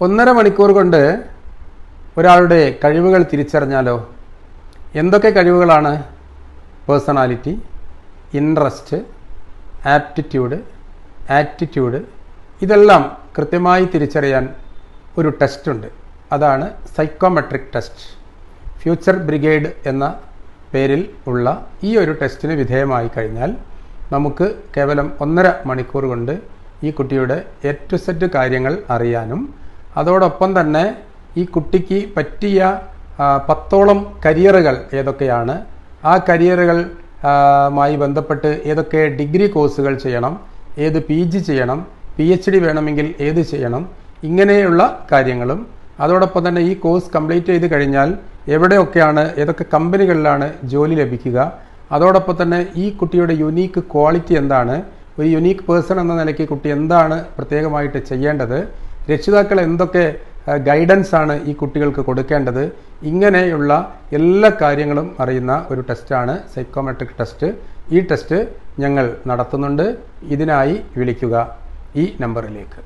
1.5 മണിക്കൂർ കൊണ്ട് ഒരാളുടെ കഴിവുകൾ തിരിച്ചറിഞ്ഞാലോ? എന്തൊക്കെ കഴിവുകളാണ്? പേഴ്സണാലിറ്റി, ഇൻട്രസ്റ്റ്, ആപ്റ്റിറ്റ്യൂഡ്, ആറ്റിറ്റ്യൂഡ്, ഇതെല്ലാം കൃത്യമായി തിരിച്ചറിയാൻ ഒരു ടെസ്റ്റ് ഉണ്ട്. അതാണ് സൈക്കോമെട്രിക് ടെസ്റ്റ്. ഫ്യൂച്ചർ ബ്രിഗേഡ് എന്ന പേരിൽ ഉള്ള ഈ ഒരു ടെസ്റ്റിന് വിധേയമായി കഴിഞ്ഞാൽ നമുക്ക് കേവലം 1.5 മണിക്കൂർ കൊണ്ട് ഈ കുട്ടിയുടെ A to Z കാര്യങ്ങൾ അറിയാനും അതോടൊപ്പം തന്നെ ഈ കുട്ടിക്ക് പറ്റിയ 10ഓളം കരിയറുകൾ ഏതൊക്കെയാണ്, ആ കരിയറുകൾ മായി ബന്ധപ്പെട്ട് ഏതൊക്കെ ഡിഗ്രി കോഴ്സുകൾ ചെയ്യണം, ഏത് PG ചെയ്യണം, PhD വേണമെങ്കിൽ ഏത് ചെയ്യണം, ഇങ്ങനെയുള്ള കാര്യങ്ങളും അതോടൊപ്പം തന്നെ ഈ കോഴ്സ് കംപ്ലീറ്റ് ചെയ്ത് കഴിഞ്ഞാൽ എവിടെയൊക്കെയാണ്, ഏതൊക്കെ കമ്പനികളിലാണ് ജോലി ലഭിക്കുക, അതോടൊപ്പം തന്നെ ഈ കുട്ടിയുടെ യുണീക്ക് ക്വാളിറ്റി എന്താണ്, ഒരു യുണീക്ക് പേഴ്സൺ എന്ന നിലയ്ക്ക് കുട്ടി എന്താണ് പ്രത്യേകമായിട്ട് ചെയ്യേണ്ടത്, രക്ഷിതാക്കൾ എന്തൊക്കെ ഗൈഡൻസ് ആണ് ഈ കുട്ടികൾക്ക് കൊടുക്കേണ്ടത്, ഇങ്ങനെയുള്ള എല്ലാ കാര്യങ്ങളും അറിയുന്ന ഒരു ടെസ്റ്റാണ് സൈക്കോമെട്രിക് ടെസ്റ്റ്. ഈ ടെസ്റ്റ് ഞങ്ങൾ നടത്തുന്നുണ്ട്. ഇതിനായി വിളിക്കുക ഈ നമ്പറിലേക്ക്.